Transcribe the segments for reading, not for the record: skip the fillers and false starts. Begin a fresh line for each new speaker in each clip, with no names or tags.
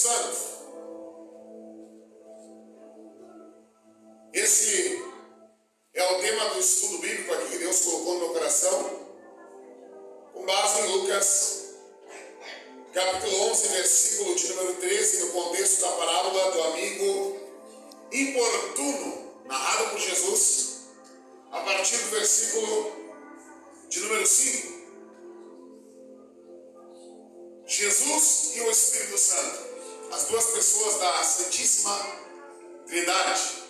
Santo. Esse é o tema do estudo bíblico aqui que Deus colocou no meu coração, com base em Lucas, capítulo 11, versículo de número 13, no contexto da parábola do amigo importuno, narrado por Jesus, a partir do versículo de número 5. Jesus e o Espírito Santo, as duas pessoas da Santíssima Trindade.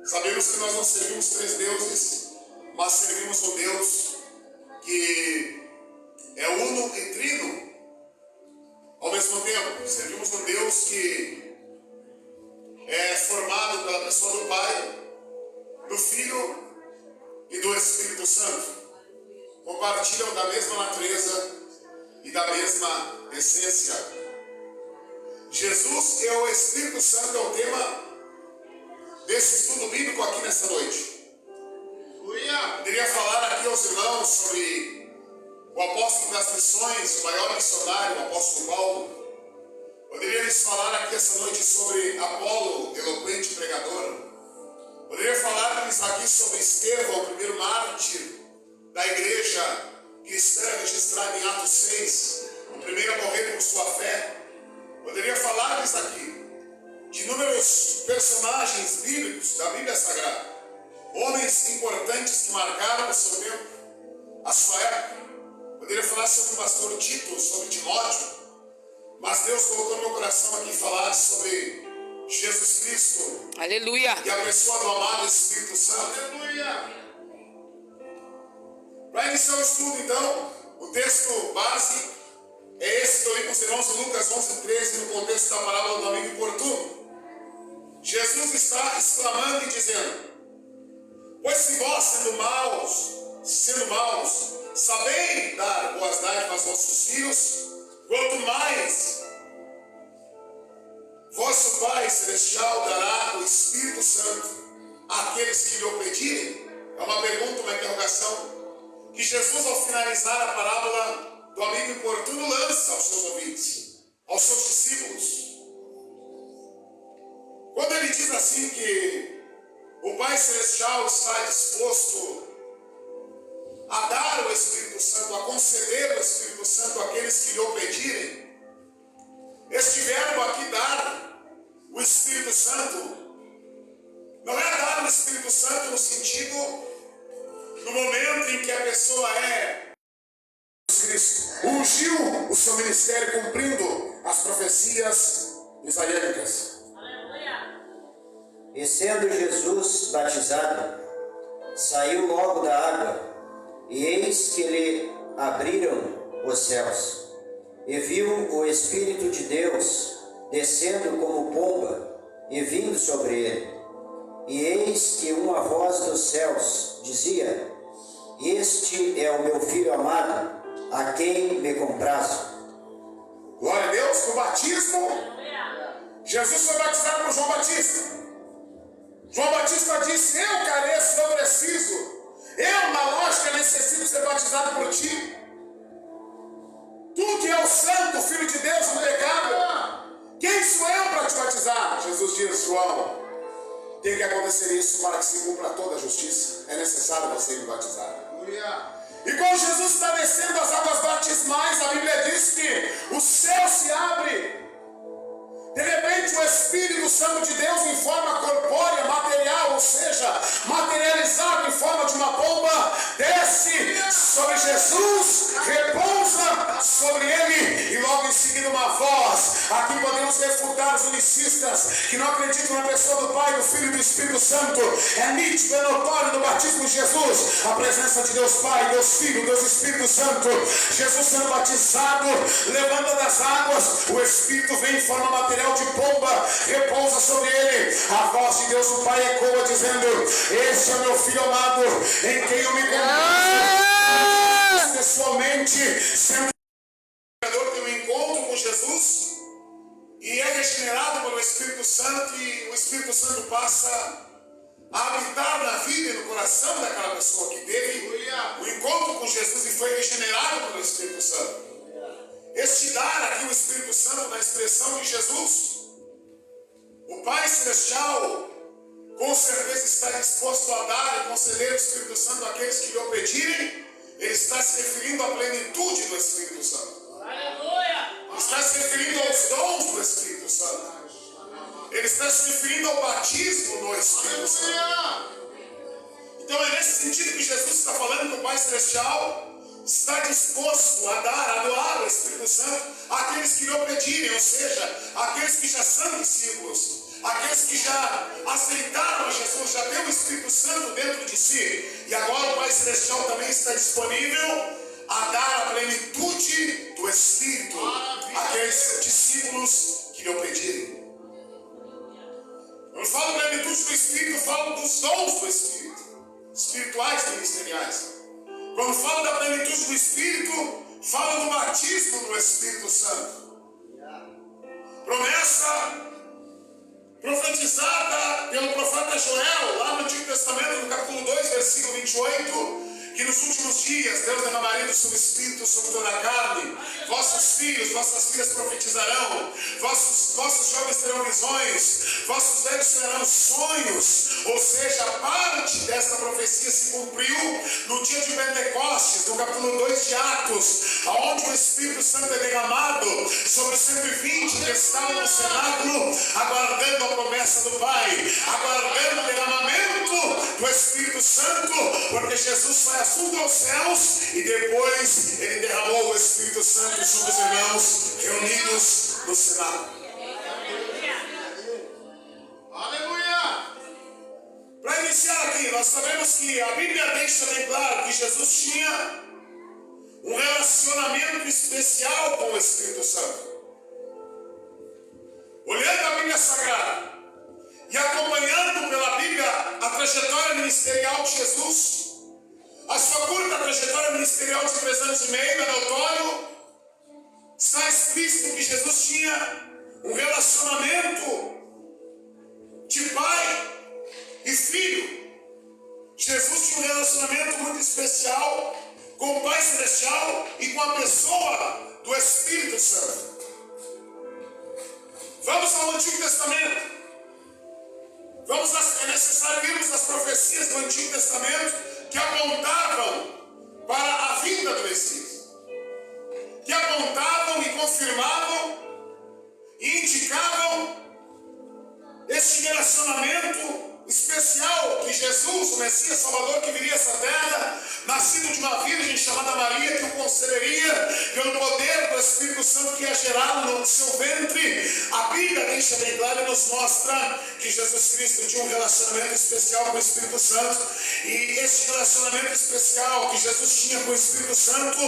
Sabemos que nós não servimos três deuses, mas servimos um Deus que é uno e trino ao mesmo tempo. Servimos um Deus que é formado pela pessoa do Pai, do Filho e do Espírito Santo. Compartilham da mesma natureza e da mesma essência. Jesus e o Espírito Santo é o tema desse estudo bíblico aqui nessa noite. Poderia falar aqui aos irmãos sobre o apóstolo das missões, o maior missionário, o apóstolo Paulo. Poderia lhes falar aqui essa noite sobre Apolo, eloquente pregador. Poderia falar-lhes aqui sobre Estevão, o primeiro mártir da igreja cristã, registrada em Atos 6, o primeiro a morrer por sua fé. Poderia falar-lhes aqui de inúmeros personagens bíblicos da Bíblia Sagrada, homens importantes que marcaram o seu tempo, a sua época. Poderia falar sobre o pastor Tito, sobre Timóteo, mas Deus colocou no meu coração aqui falar sobre Jesus Cristo.
Aleluia.
E a pessoa do amado Espírito Santo. Aleluia. Para iniciar o estudo, então, o texto base é esse que eu li com os irmãos em Lucas 11:13, no contexto da parábola do amigo importuno. Jesus está exclamando e dizendo: pois se vós, sendo maus, sabeis dar boas dádivas aos vossos filhos, quanto mais vosso Pai Celestial dará o Espírito Santo àqueles que lhe o pedirem. É uma pergunta, uma interrogação, que Jesus, ao finalizar a parábola do amigo importuno, lança aos seus ouvintes, aos seus discípulos. Quando ele diz assim que o Pai Celestial está disposto a dar o Espírito Santo, a conceder o Espírito Santo àqueles que lhe o pedirem, este verbo aqui, dar o Espírito Santo, não é dar o Espírito Santo no sentido, no momento em que a pessoa é Cristo, ungiu o seu ministério cumprindo as profecias isaíacas.
E sendo Jesus batizado, saiu logo da água, e eis que lhe abriram os céus, e viu o Espírito de Deus descendo como pomba e vindo sobre ele. E eis que uma voz dos céus dizia: este é o meu Filho amado, a quem me comprazo.
Glória a Deus. No batismo, Jesus foi batizado por João Batista. João Batista disse: eu careço, eu preciso, eu na lógica necessito ser batizado por ti. Tu que é o santo, filho de Deus, impecável, quem sou eu para te batizar? Jesus diz: João, tem que acontecer isso para que se cumpra toda a justiça, é necessário você me batizar. E quando Jesus está descendo as águas batismais, a Bíblia diz que o céu se abre. De repente o Espírito Santo de Deus, em forma corpórea, material, ou seja, materializado em forma de uma pomba, desce sobre Jesus, repousa sobre ele, e logo em seguida uma voz. Aqui podemos refutar os unicistas que não acreditam na pessoa do Pai, do Filho e do Espírito Santo. É nítido, é notório no batismo de Jesus a presença de Deus Pai, Deus Filho, Deus Espírito Santo. Jesus sendo batizado, levanta das águas, o Espírito vem em forma material de pomba, repousa sobre ele. A voz de Deus o Pai ecoa dizendo: este é meu Filho amado, em quem eu me comprazo. Pessoalmente, sendo o tem um encontro com Jesus e é regenerado pelo Espírito Santo, e o Espírito Santo passa a habitar na vida e no coração daquela pessoa que teve o encontro com Jesus e foi regenerado pelo Espírito Santo. Este dar aqui o Espírito Santo na expressão de Jesus, o Pai Celestial com certeza está disposto a dar e conceder o Espírito Santo àqueles que lhe o pedirem. Ele está se referindo à plenitude do Espírito Santo. Aleluia! Está se referindo aos dons do Espírito Santo. Ele está se referindo ao batismo no Espírito Santo. Então é nesse sentido que Jesus está falando que o Pai Celestial está disposto a dar, a doar o Espírito Santo àqueles que lhe o pedirem, ou seja, àqueles que já são discípulos, aqueles que já aceitaram a Jesus, já têm o Espírito Santo dentro de si. E agora o Pai Celestial também está disponível a dar a plenitude do Espírito àqueles discípulos que lhe o pedirem. Quando falo plenitude do Espírito, falo dos dons do Espírito, espirituais e ministeriais. Quando falo da plenitude do Espírito, falo do batismo do Espírito Santo. Promessa profetizada pelo profeta Joel, lá no Antigo Testamento, no capítulo 2, versículo 28, que nos últimos dias Deus derramaria do seu Espírito sobre toda a carne. Vossos filhos, vossas filhas profetizarão, vossos jovens terão visões, vossos velhos terão sonhos. Ou seja, parte desta profecia se cumpriu no dia de Pentecostes, no capítulo 2 de Atos, onde o Espírito Santo é derramado sobre os 120 que estavam no cenáculo, aguardando a promessa do Pai, aguardando o derramamento do Espírito Santo, porque Jesus foi assunto aos céus e depois ele derramou o Espírito Santo sobre os irmãos reunidos no cenáculo. Aleluia! Para iniciar aqui, nós sabemos que a Bíblia deixa bem claro que Jesus tinha um relacionamento especial com o Espírito Santo. Olhando a Bíblia Sagrada e acompanhando pela Bíblia a trajetória ministerial de Jesus, a sua curta trajetória ministerial de 3 anos e meio, é notório, está explícito que Jesus tinha um relacionamento de pai e filho. Jesus tinha um relacionamento muito especial com o Pai Celestial e com a pessoa do Espírito Santo. Vamos ao Antigo Testamento. É necessário irmos nas profecias do Antigo Testamento que apontavam para a vinda do Messias, que apontavam e confirmavam e indicavam esse relacionamento especial que Jesus, o Messias Salvador que viria a essa terra, nascido de uma virgem chamada Maria, que o concederia pelo poder do Espírito Santo que ia gerá-lo no seu ventre. A Bíblia deixa bem claro e nos mostra que Jesus Cristo tinha um relacionamento especial com o Espírito Santo, e esse relacionamento especial que Jesus tinha com o Espírito Santo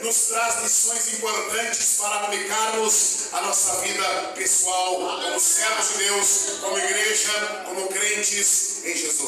nos traz lições importantes para aplicarmos a nossa vida pessoal, como servos de Deus, como igreja, como crentes em Jesus.